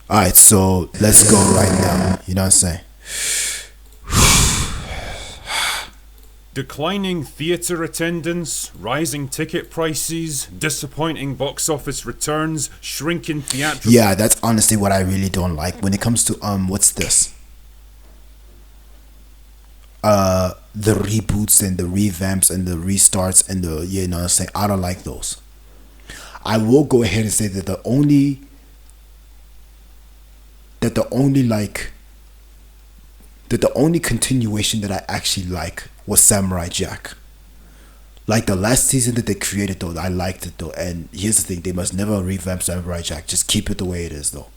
Alright, so let's go right now. You know what I'm saying? Declining theatre attendance, rising ticket prices, disappointing box office returns, shrinking theatrical. Yeah, that's honestly what I really don't like when it comes to what's this? The reboots and the revamps and the restarts and the you know what I'm saying? I don't like those. I will go ahead and say that the only continuation that I actually like was Samurai Jack. Like the last season that they created though, I liked it though. And here's the thing, they must never revamp Samurai Jack. Just keep it the way it is though.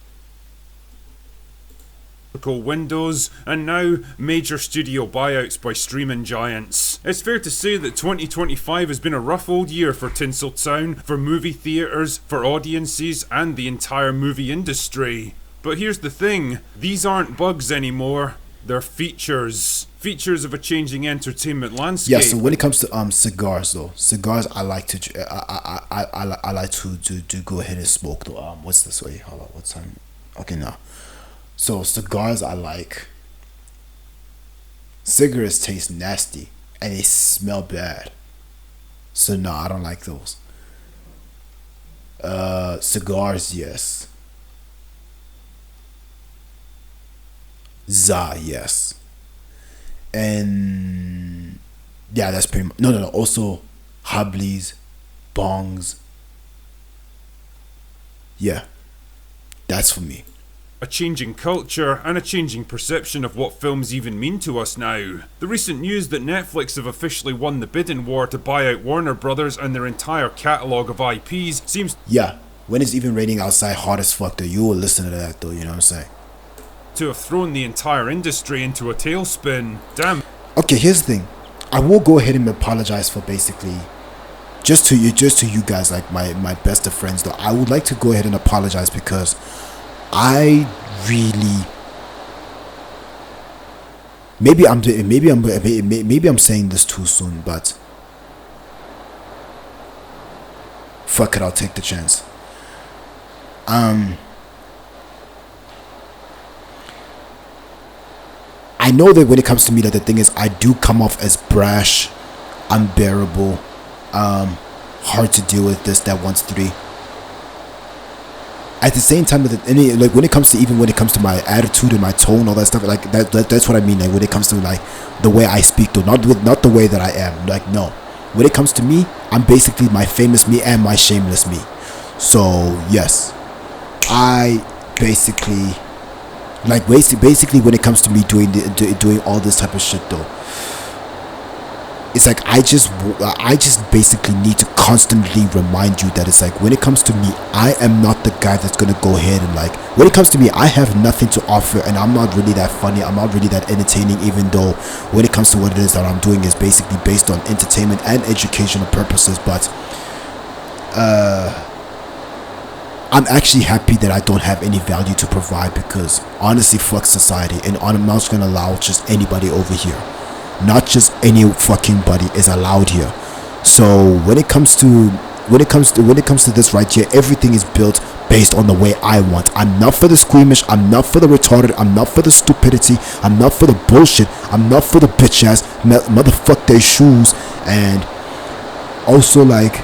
Windows, and now major studio buyouts by streaming giants. It's fair to say that 2025 has been a rough old year for Tinseltown, for movie theatres, for audiences, and the entire movie industry. But here's the thing, these aren't bugs anymore, they're features. Features of a changing entertainment landscape. Yeah, so when it comes to cigars though, cigars I like to I like to go ahead and smoke though. What's this way? Hold on, what time? Okay, now. So cigars I like. Cigarettes taste nasty and they smell bad. So no, I don't like those. Cigars, yes. Za, yes. And yeah, that's pretty much no. Also Hobblies, bongs. Yeah, that's for me. A changing culture and a changing perception of what films even mean to us now. The recent news that Netflix have officially won the bidding war to buy out Warner Brothers and their entire catalogue of IPs seems Yeah, when it's even raining outside hard as fuck though, you will listen to that though, you know what I'm saying? to have thrown the entire industry into a tailspin. Damn. Okay, here's the thing. I will go ahead and apologize for basically just to you guys, like my best of friends though. I would like to go ahead and apologize because I really maybe I'm saying this too soon, but fuck it, I'll take the chance. I know that when it comes to me, that the thing is, I do come off as brash, unbearable, hard to deal with, this, that, once, three. At the same time, like when it comes to my attitude and my tone, all that stuff, like that's what I mean. Like when it comes to like the way I speak, though, not the way that I am. Like no, when it comes to me, I'm basically my famous me and my shameless me. So yes, I basically. Like basically when it comes to me doing all this type of shit though, it's like I just basically need to constantly remind you that it's like when it comes to me, I am not the guy that's gonna go ahead and like when it comes to me, I have nothing to offer and I'm not really that funny, I'm not really that entertaining, even though when it comes to what it is that I'm doing is basically based on entertainment and educational purposes. But I'm actually happy that I don't have any value to provide because honestly, fuck society, and I'm not gonna allow just anybody over here. Not just any fucking buddy is allowed here. So when it comes to this right here, everything is built based on the way I want. I'm not for the squeamish, I'm not for the retarded, I'm not for the stupidity, I'm not for the bullshit, I'm not for the bitch ass motherfuck their shoes, and also like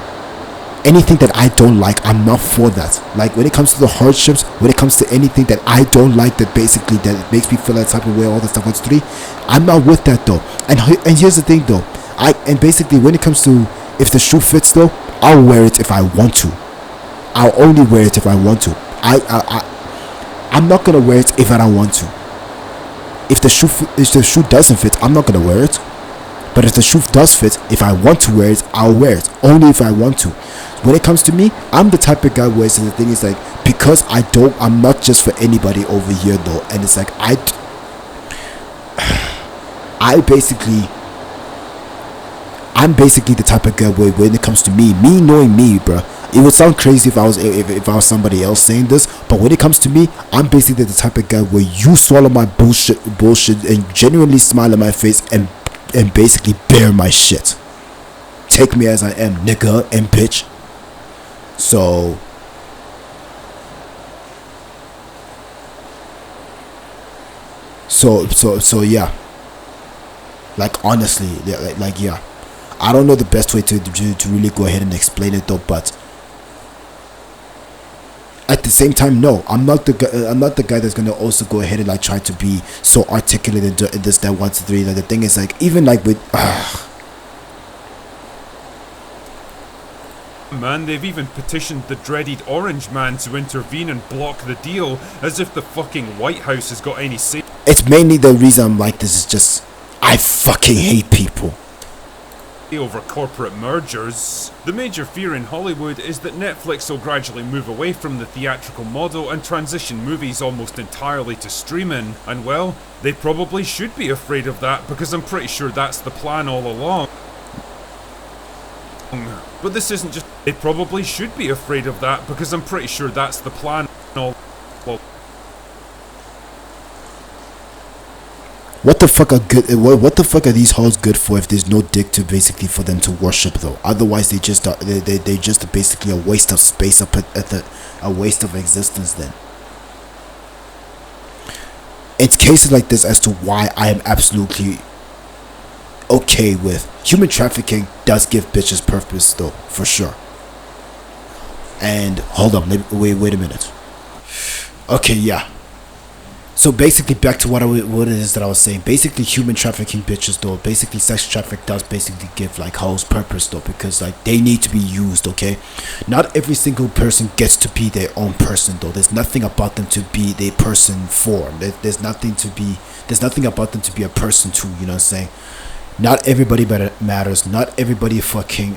anything that I don't like, I'm not for that. Like when it comes to the hardships, when it comes to anything that I don't like, that basically that makes me feel that type of way, all that stuff, what's three, I'm not with that though. And here's the thing though, and basically when it comes to if the shoe fits though, I'll wear it if I want to. I'll only wear it if I want to. I'm not gonna wear it if I don't want to. If the shoe doesn't fit, I'm not gonna wear it. But if the shoe does fit, if I want to wear it, I'll wear it. Only if I want to. When it comes to me, I'm the type of guy where the thing is like, because I'm not just for anybody over here though. And it's like, I'm basically the type of guy where when it comes to me knowing me, bro, it would sound crazy if I was somebody else saying this, but when it comes to me, I'm basically the type of guy where you swallow my bullshit and genuinely smile in my face and basically bear my shit. Take me as I am, nigga and bitch. So So yeah. Like honestly, yeah. I don't know the best way to really go ahead and explain it though, but at the same time, no, I'm not the guy. I'm not the guy that's gonna also go ahead and like try to be so articulate and this, that, 1, 2, 3. Like the thing is, like even like with Man, they've even petitioned the dreaded Orange Man to intervene and block the deal, as if the fucking White House has got any say. It's mainly the reason I'm like this is just I fucking hate people Over corporate mergers. The major fear in Hollywood is that Netflix will gradually move away from the theatrical model and transition movies almost entirely to streaming, and well, they probably should be afraid of that because I'm pretty sure that's the plan all along. But this isn't just... They probably should be afraid of that because I'm pretty sure that's the plan all along. What the fuck are good? What the fuck are these hoes good for if there's no dick to basically for them to worship though? Otherwise, they just are. They just basically a waste of space, a waste of existence. Then it's cases like this as to why I am absolutely okay with human trafficking. Does give bitches purpose though, for sure. And hold on, wait a minute. Okay, yeah. So basically, back to what it is that I was saying. Basically, human trafficking bitches though. Basically, sex traffic does basically give like hoes purpose though, because like they need to be used. Okay, not every single person gets to be their own person though. There's nothing about them to be their person for. There's nothing about them to be a person to. You know what I'm saying? Not everybody matters. Not everybody fucking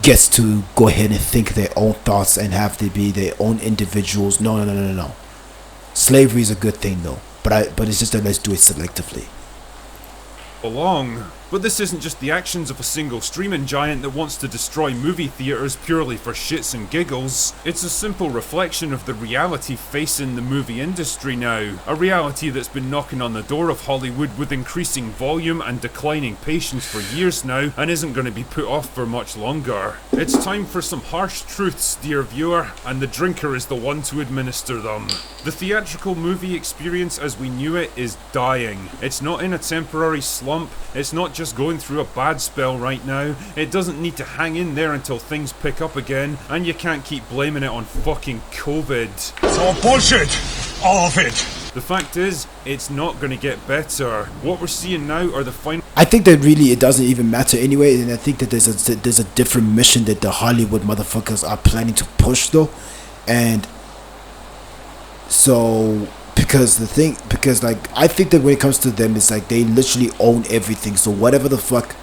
gets to go ahead and think their own thoughts and have to be their own individuals. No. Slavery is a good thing though, but it's just that let's do it selectively. But this isn't just the actions of a single streaming giant that wants to destroy movie theaters purely for shits and giggles. It's a simple reflection of the reality facing the movie industry now. A reality that's been knocking on the door of Hollywood with increasing volume and declining patience for years now, and isn't going to be put off for much longer. It's time for some harsh truths, dear viewer, and the drinker is the one to administer them. The theatrical movie experience as we knew it is dying. It's not in a temporary slump, it's not just going through a bad spell right now, it doesn't need to hang in there until things pick up again, and you can't keep blaming it on fucking COVID. It's all bullshit! All of it! The fact is, it's not going to get better. What we're seeing now are the final... I think that really it doesn't even matter anyway, and I think that there's a different mission that the Hollywood motherfuckers are planning to push though, and so because like I think that when it comes to them, it's like they literally own everything. So whatever the fuck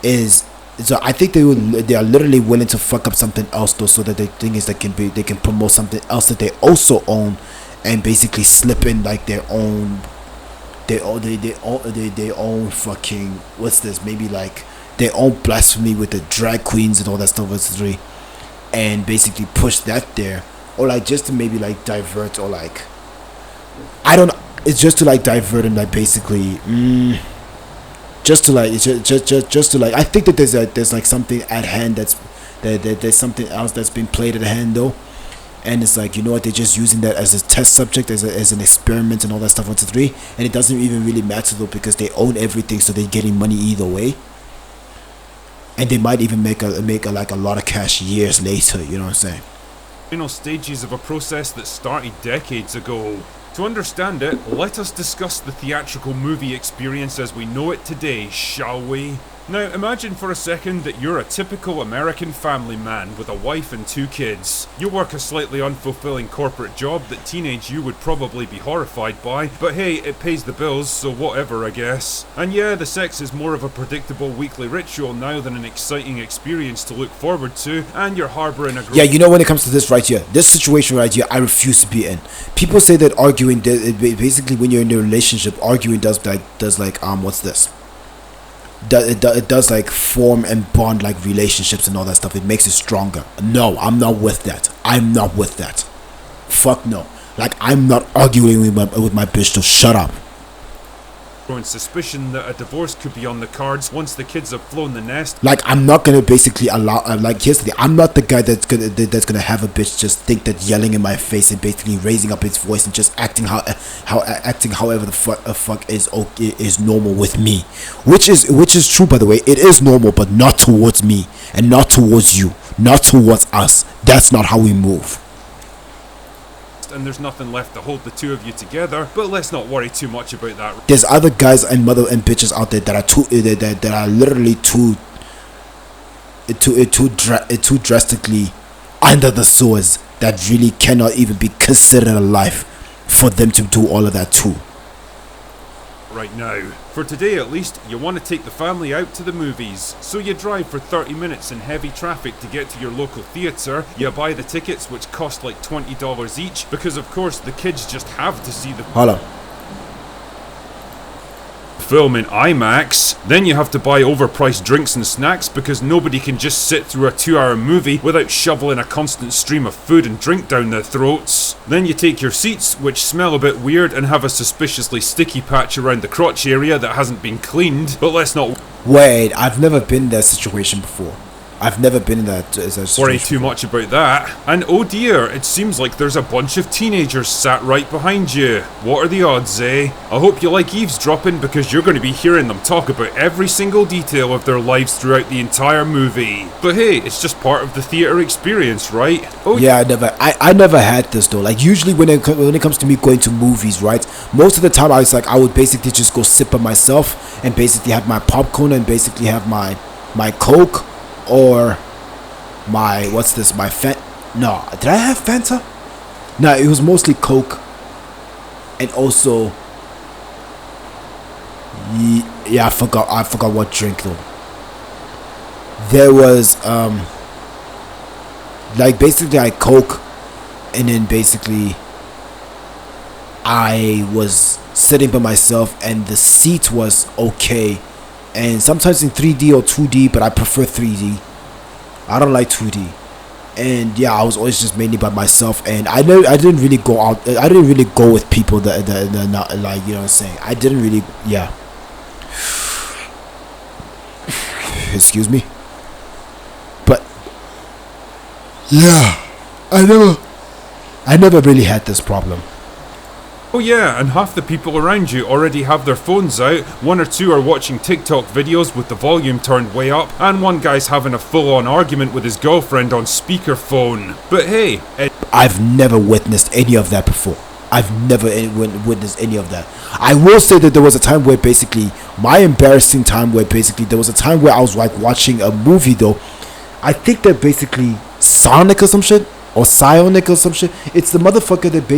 is, so I think they are literally willing to fuck up something else though, so that the thing is they can promote something else that they also own, and basically slip in like their own fucking maybe like their own blasphemy with the drag queens and all that stuff, and basically push that there, or like just to maybe like divert, or like I don't know, it's just to like divert and like basically just to like I think that there's like something at hand there's something else that's been played at hand though, and it's like, you know what, they're just using that as a test subject, as an experiment and all that stuff, 1, 2, 3, and it doesn't even really matter though, because they own everything, so they're getting money either way, and they might even make a lot of cash years later. You know what I'm saying? Final stages of a process that started decades ago. To understand it, let us discuss the theatrical movie experience as we know it today, shall we? Now, imagine for a second that you're a typical American family man with a wife and 2 kids. You work a slightly unfulfilling corporate job that teenage you would probably be horrified by, but hey, it pays the bills, so whatever, I guess. And yeah, the sex is more of a predictable weekly ritual now than an exciting experience to look forward to, and you're harboring a... Yeah, you know, when it comes to this right here, this situation right here, I refuse to be in. People say that arguing, basically when you're in a relationship, arguing does it does like form and bond like relationships and all that stuff. It makes it stronger. No, I'm not with that. Fuck no. Like, I'm not arguing with my bitch, so shut up. growing suspicion that a divorce could be on the cards once the kids have flown the nest. Like, I'm not gonna basically allow. Like, here's the thing. I'm not the guy that's gonna have a bitch just think that yelling in my face and basically raising up his voice and just acting however the fuck is normal with me, which is true, by the way. It is normal, but not towards me and not towards you, not towards us. That's not how we move. And there's nothing left to hold the two of you together, but let's not worry too much about that. There's other guys and mother and bitches out there that are literally too drastically under the sewers, that really cannot even be considered alive for them to do all of that too. Right now, for today at least, you want to take the family out to the movies. So you drive for 30 minutes in heavy traffic to get to your local theatre. You buy the tickets, which cost like $20 each, because of course the kids just have to see the film in IMAX. Then you have to buy overpriced drinks and snacks because nobody can just sit through a 2-hour movie without shoveling a constant stream of food and drink down their throats. Then you take your seats, which smell a bit weird and have a suspiciously sticky patch around the crotch area that hasn't been cleaned. But let's not wait, I've never been in that situation before. I've never been in that situation. Worry too much about that. And oh dear, it seems like there's a bunch of teenagers sat right behind you. What are the odds, eh? I hope you like eavesdropping, because you're going to be hearing them talk about every single detail of their lives throughout the entire movie. But hey, it's just part of the theatre experience, right? Oh yeah, I never had this though. Like, usually when it comes to me going to movies, right, most of the time I would basically just go sit by myself and basically have my popcorn and basically have my Coke, or my did I have Fanta? No, it was mostly Coke, and also I forgot what drink though. There was like basically I Coke, and then basically I was sitting by myself and the seat was okay. And sometimes in 3D or 2D, but I prefer 3D. I don't like 2D. And yeah, I was always just mainly by myself, and I didn't really go out. I didn't really go with people that not, like, you know what I'm saying. I didn't really, yeah. Excuse me. But yeah, I never really had this problem. Oh yeah, and half the people around you already have their phones out. 1 or 2 are watching TikTok videos with the volume turned way up, and one guy's having a full-on argument with his girlfriend on speakerphone. But hey, I've never witnessed any of that before. I've never witnessed any of that. I will say that there was a time where basically, my embarrassing time where basically there was a time where I was like watching a movie though. I think that basically Sonic or some shit, or Psionic or some shit. It's the motherfucker that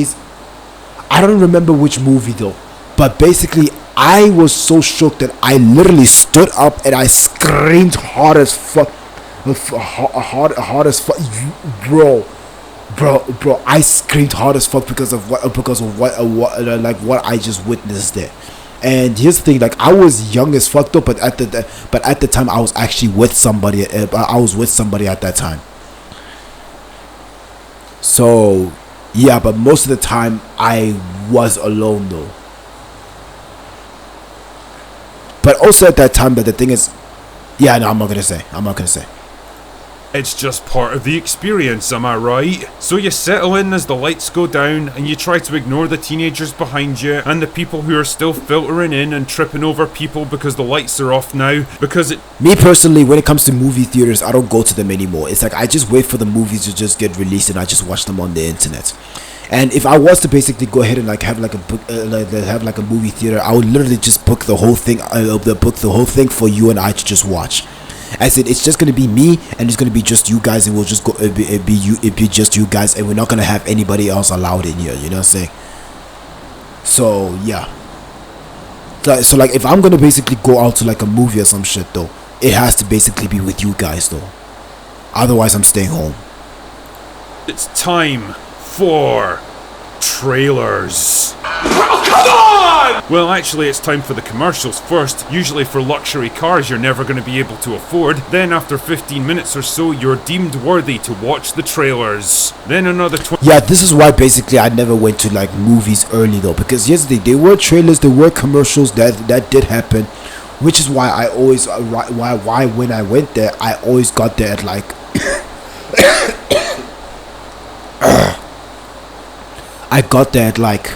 I don't remember which movie though, but basically I was so shook that I literally stood up and I screamed hard as fuck, hard as fuck, bro. I screamed hard as fuck because of what I just witnessed there. And here's the thing, like, I was young as fuck though, but at the time I was actually with somebody. I was with somebody at that time. So yeah, but most of the time I was alone though. But also at that time, but the thing is, yeah, no, I'm not gonna say. it's just part of the experience, am I right? So you settle in as the lights go down, and you try to ignore the teenagers behind you and the people who are still filtering in and tripping over people because the lights are off now. Me personally, when it comes to movie theaters, I don't go to them anymore. It's like I just wait for the movies to just get released and I just watch them on the internet. And if I was to basically go ahead and like have like a book, have like a movie theater, I would literally just book the whole thing for you and I to just watch. I said it's just gonna be me, and it's gonna be just you guys, and we'll just go. It be just you guys, and we're not gonna have anybody else allowed in here. You know what I'm saying? So yeah. So like, if I'm gonna basically go out to like a movie or some shit though, it has to basically be with you guys though. Otherwise, I'm staying home. It's time for trailers. Well, come on! Well, actually, it's time for the commercials first, usually for luxury cars you're never going to be able to afford. Then, after 15 minutes or so, you're deemed worthy to watch the trailers. Then another 20... Yeah, this is why basically I never went to like movies early though, because yes, there were trailers, there were commercials that did happen, which is why I always why when I went there, I always got there at like I got there at like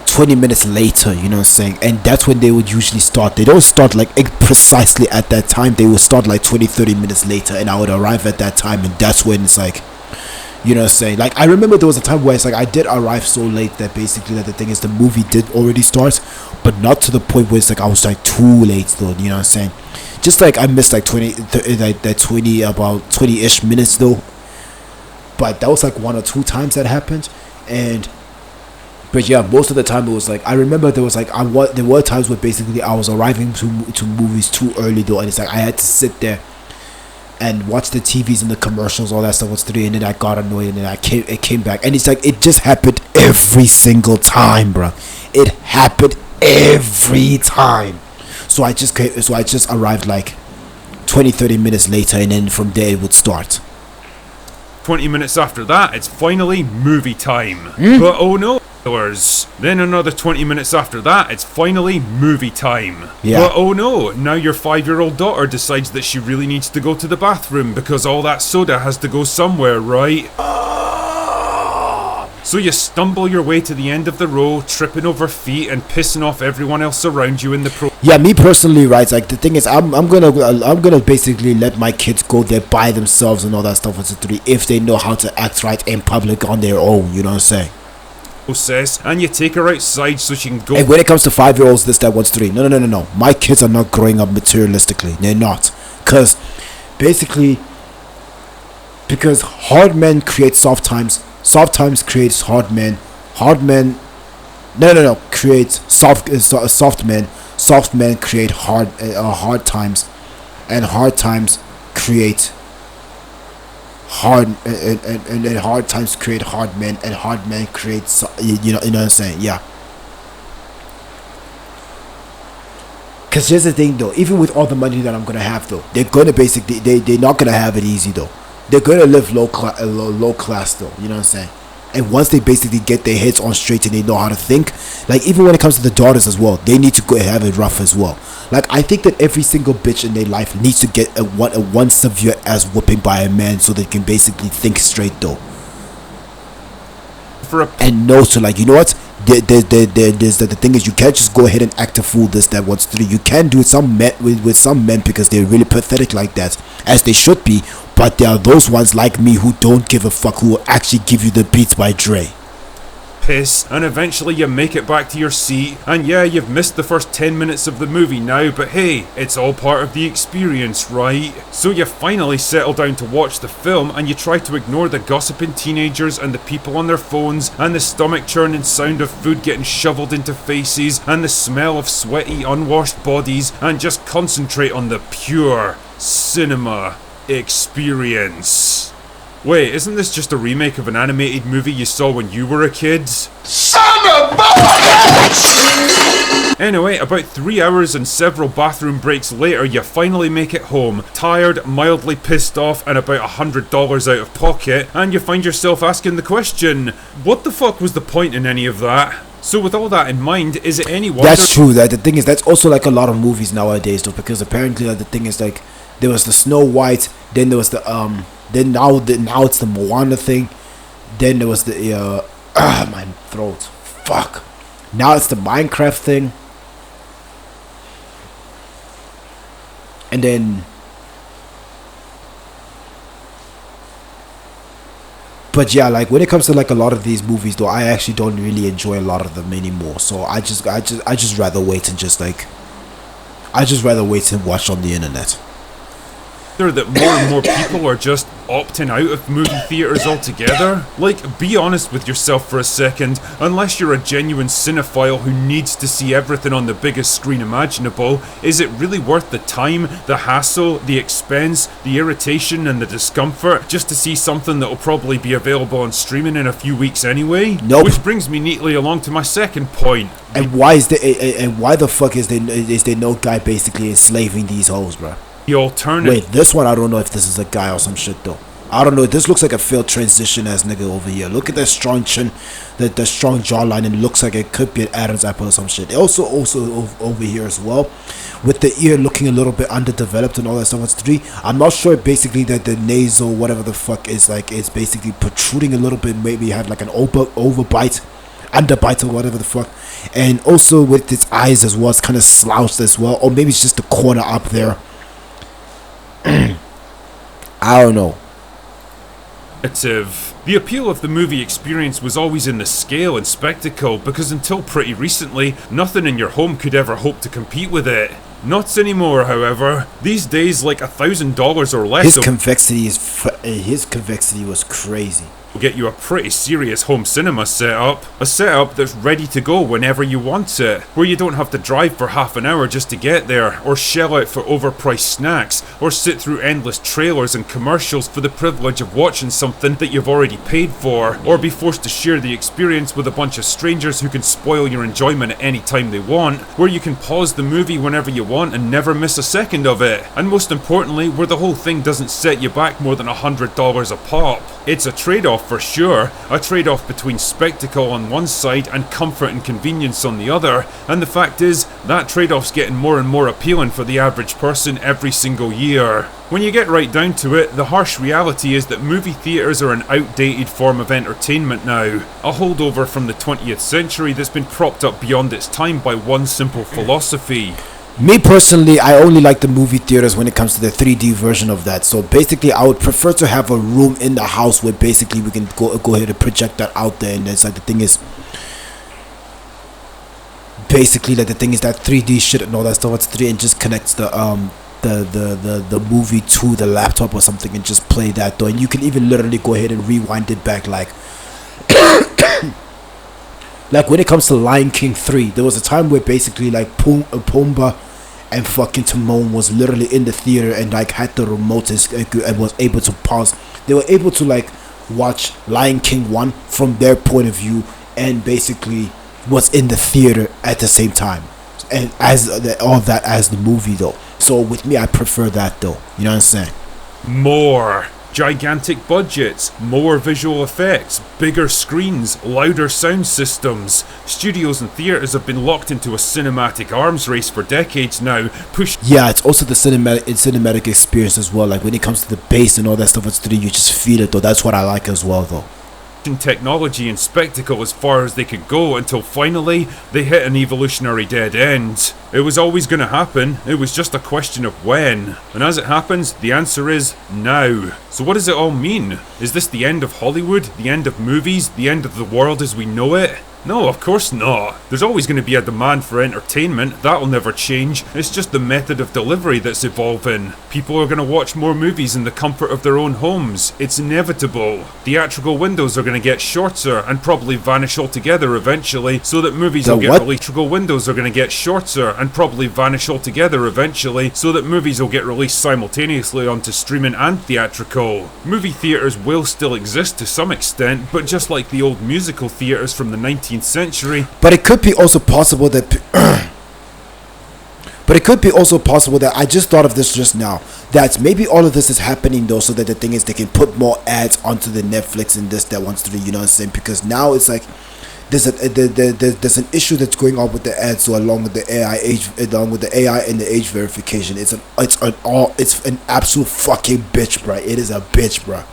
20 minutes later, you know what I'm saying? And that's when they would usually start. They don't start like precisely at that time. They will start like 20-30 minutes later, and I would arrive at that time, and that's when it's like, you know what I'm saying? Like, I remember there was a time where it's like I did arrive so late that basically that the thing is the movie did already start, but not to the point where it's like I was like too late though, you know what I'm saying? Just like I missed like 20 about 20-ish minutes though. But that was like 1 or 2 times that happened. But yeah, most of the time it was like, I remember there was like there were times where basically I was arriving to movies too early though, and it's like I had to sit there and watch the TVs and the commercials, all that stuff was 3, and then I got annoyed, and then it came back, and it's like it just happened every single time, bro. It happened every time. So I just arrived like 20-30 minutes later, and then from there it would start. 20 minutes after that, it's finally movie time. But oh no, then another 20 minutes after that, it's finally movie time. Yeah. But oh no, now your 5-year-old daughter decides that she really needs to go to the bathroom because all that soda has to go somewhere, right? So you stumble your way to the end of the row, tripping over feet and pissing off everyone else around you in the Yeah, me personally, right? Like the thing is, I'm gonna basically let my kids go there by themselves and all that stuff with the 3 if they know how to act right in public on their own. You know what I'm saying? Process, and you take her outside so she can go. And when it comes to 5-year-olds, this, that, what's 3? No. My kids are not growing up materialistically. They're not, because hard men create soft times. Soft times creates hard men. Hard men, creates soft men. Soft men create hard times, and hard times create hard and hard times create hard men, and hard men create you know what I'm saying? Yeah. Because here's the thing though, even with all the money that I'm gonna have though, they're gonna basically they're not gonna have it easy though. They're gonna live low class though, you know what I'm saying? And once they basically get their heads on straight and they know how to think, like even when it comes to the daughters as well, they need to go have it rough as well. Like I think that every single bitch in their life needs to get a one severe ass whooping by a man so they can basically think straight though. And know to, like, you know what? There's the thing is, you can't just go ahead and act a fool. This, that, what's 3. You can do it with some men because they're really pathetic like that, as they should be. But there are those ones like me who don't give a fuck, who will actually give you the beats by Dre. Piss, and eventually you make it back to your seat, and yeah, you've missed the first 10 minutes of the movie now, but hey, it's all part of the experience, right? So you finally settle down to watch the film, and you try to ignore the gossiping teenagers and the people on their phones, and the stomach churning sound of food getting shoveled into faces, and the smell of sweaty unwashed bodies, and just concentrate on the pure cinema experience. Wait, isn't this just a remake of an animated movie you saw when you were a kid? Son of a bitch! Anyway, about 3 hours and several bathroom breaks later, you finally make it home, tired, mildly pissed off, and about $100 out of pocket, and you find yourself asking the question, what the fuck was the point in any of that? So with all that in mind, is it any wonder... That's true. That the thing is, that's also like a lot of movies nowadays though, because apparently like, the thing is like, there was the Snow White, then there was the then now it's the Moana thing. Then there was the my throat. Fuck. Now it's the Minecraft thing. And then, but yeah, like when it comes to like a lot of these movies though, I actually don't really enjoy a lot of them anymore. So I just rather wait and just like, I just rather wait and watch on the internet. that more and more people are just opting out of movie theatres altogether. Like, be honest with yourself for a second. Unless you're a genuine cinephile who needs to see everything on the biggest screen imaginable, is it really worth the time, the hassle, the expense, the irritation and the discomfort just to see something that will probably be available on streaming in a few weeks anyway? Nope. Which brings me neatly along to my second point. And why the fuck is there no guy basically enslaving these hoes, bro? The alternative. Wait, this one I don't know if this is a guy or some shit though. I don't know. This looks like a failed transition ass nigga over here. Look at that strong chin, the strong jawline, and it looks like it could be an Adam's apple or some shit. Also over here as well, with the ear looking a little bit underdeveloped and all that stuff. It's 3. I'm not sure basically that the nasal whatever the fuck is like is basically protruding a little bit. Maybe had like an overbite, underbite or whatever the fuck. And also with its eyes as well, it's kind of slouched as well. Or maybe it's just the corner up there. I don't know. The appeal of the movie experience was always in the scale and spectacle, because until pretty recently, nothing in your home could ever hope to compete with it. Not anymore, however. These days, like $1,000 or less. His convexity was crazy. Will get you a pretty serious home cinema setup. A setup that's ready to go whenever you want it, where you don't have to drive for half an hour just to get there, or shell out for overpriced snacks, or sit through endless trailers and commercials for the privilege of watching something that you've already paid for, or be forced to share the experience with a bunch of strangers who can spoil your enjoyment at any time they want, where you can pause the movie whenever you want and never miss a second of it, and most importantly, where the whole thing doesn't set you back more than $100 a pop. It's a trade-off for sure, a trade-off between spectacle on one side and comfort and convenience on the other, and the fact is, that trade-off's getting more and more appealing for the average person every single year. When you get right down to it, the harsh reality is that movie theatres are an outdated form of entertainment now, a holdover from the 20th century that's been propped up beyond its time by one simple philosophy. Me personally, I only like the movie theaters when it comes to the 3D version of that. So basically, I would prefer to have a room in the house where basically we can go ahead and project that out there. And it's like the thing is, basically like the thing is that 3D shit and all that stuff. It's 3 and just connects the movie to the laptop or something and just play that though. And you can even literally go ahead and rewind it back like. Like when it comes to Lion King 3, there was a time where basically like Pumbaa and fucking Timon was literally in the theater and like had the remote and was able to pause. They were able to like watch Lion King 1 from their point of view and basically was in the theater at the same time. And as all that as the movie though. So with me, I prefer that though. You know what I'm saying? More. Gigantic budgets, more visual effects, bigger screens, louder sound systems. Studios and theatres have been locked into a cinematic arms race for decades now. Yeah, it's also the cinematic experience as well. Like when it comes to the bass and all that stuff, it's 3D, you just feel it though. That's what I like as well though. Technology and spectacle as far as they could go until finally they hit an evolutionary dead end. It was always going to happen, it was just a question of when. And as it happens, the answer is now. So what does it all mean? Is this the end of Hollywood? The end of movies? The end of the world as we know it? No, of course not. There's always going to be a demand for entertainment, that'll never change. It's just the method of delivery that's evolving. People are going to watch more movies in the comfort of their own homes. It's inevitable. Theatrical windows are going to get shorter and probably vanish altogether eventually, so that movies will get released. Theatrical windows are going to get shorter and probably vanish altogether eventually, so that movies will get released simultaneously onto streaming and theatrical. Movie theatres will still exist to some extent, but just like the old musical theatres from the 19th century. But it could be also possible that I just thought of this just now, that maybe all of this is happening though so that the thing is they can put more ads onto the Netflix and this that wants to do, you know what I'm saying? Because now it's like there's an issue that's going on with the ads, so along with the AI and the age verification, it's an absolute fucking bitch, bruh. It is a bitch, bruh.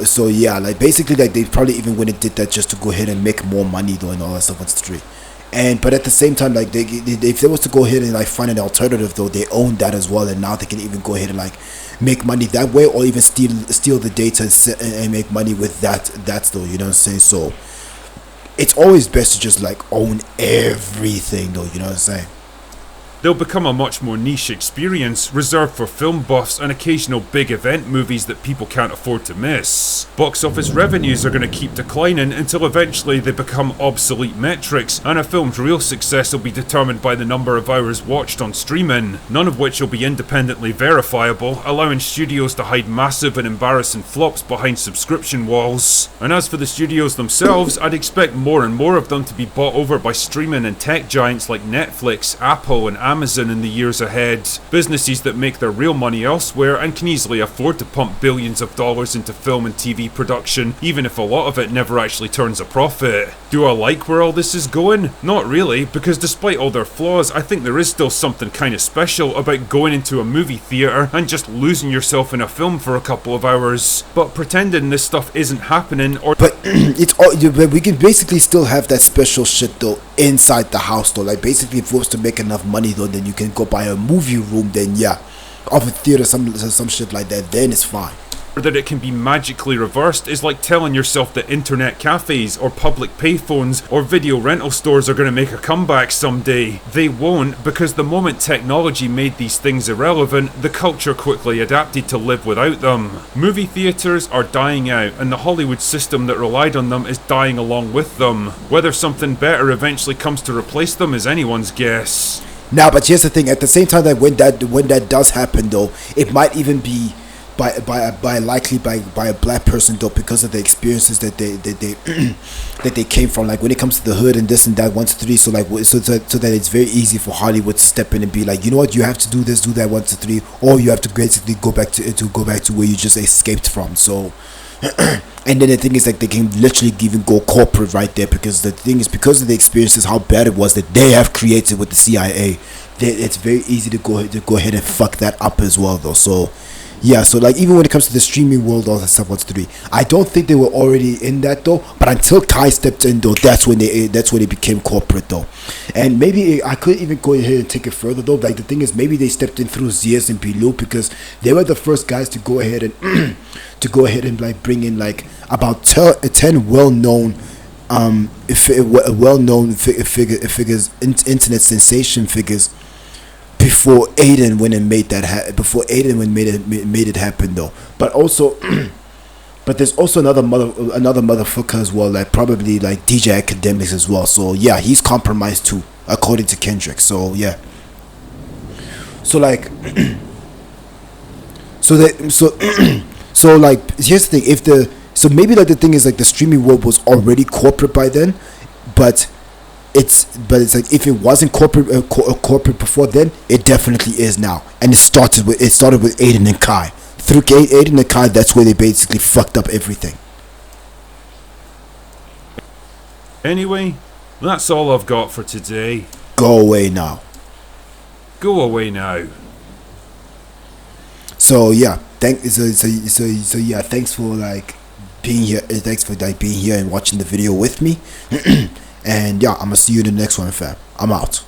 So yeah, like basically like they probably even went and did that just to go ahead and make more money though and all that stuff on street. But at the same time, like they if they was to go ahead and like find an alternative though, they own that as well, and now they can even go ahead and like make money that way, or even steal the data and make money with that though, you know what I'm saying? So it's always best to just like own everything though, you know what I'm saying? They'll become a much more niche experience, reserved for film buffs and occasional big event movies that people can't afford to miss. Box office revenues are going to keep declining until eventually they become obsolete metrics, and a film's real success will be determined by the number of hours watched on streaming, none of which will be independently verifiable, allowing studios to hide massive and embarrassing flops behind subscription walls. And as for the studios themselves, I'd expect more and more of them to be bought over by streaming and tech giants like Netflix, Apple, and Amazon in the years ahead. Businesses that make their real money elsewhere and can easily afford to pump billions of dollars into film and TV production, even if a lot of it never actually turns a profit. Do I like where all this is going? Not really, because despite all their flaws, I think there is still something kind of special about going into a movie theatre and just losing yourself in a film for a couple of hours. But pretending this stuff isn't happening, or But it's all, but we can basically still have that special shit though inside the house though. Like basically, if we was to make enough money though, then you can go buy a movie room. Then yeah, of a theater, some shit like that. Then it's fine. that it can be magically reversed is like telling yourself that internet cafes or public payphones or video rental stores are going to make a comeback someday. They won't, because the moment technology made these things irrelevant, the culture quickly adapted to live without them. Movie theatres are dying out, and the Hollywood system that relied on them is dying along with them. Whether something better eventually comes to replace them is anyone's guess. Now, but here's the thing: at the same time that when that does happen, though, it might even be by a black person though, because of the experiences that they that they came from, like when it comes to the hood and this and that 1 to 3. So like so that it's very easy for Hollywood to step in and be like, you know what, you have to do this, do that 1 to 3, or you have to basically go back to where you just escaped from. So. And then the thing is, like, they can literally even go corporate right there, because the thing is, because of the experiences, how bad it was that they have created with the CIA, it's very easy to go ahead and fuck that up as well though. So yeah, so like even when it comes to the streaming world, all that stuff, what's 3, I don't think they were already in that though, but until Kai stepped in though, that's when they became corporate though. And maybe I could even go ahead and take it further though. Like the thing is, maybe they stepped in through Zias and Bilou, because they were the first guys to go ahead and like bring in like about 10 well-known figures, internet sensation figures, before Aiden went and made that made it happen though. But also but there's also another motherfucker as well, like probably like DJ Academics as well. So yeah, he's compromised too, according to Kendrick. So yeah, so like so like here's the thing: so maybe like the thing is, like the streaming world was already corporate by then, but it's like if it wasn't corporate before then, it definitely is now. And it started with Aiden and Kai. Through Aiden and Kai, that's where they basically fucked up everything. Anyway, that's all I've got for today. Go away now. Go away now. So yeah, thanks for like being here. Thanks for like being here and watching the video with me. And yeah, I'm gonna see you in the next one, fam. I'm out.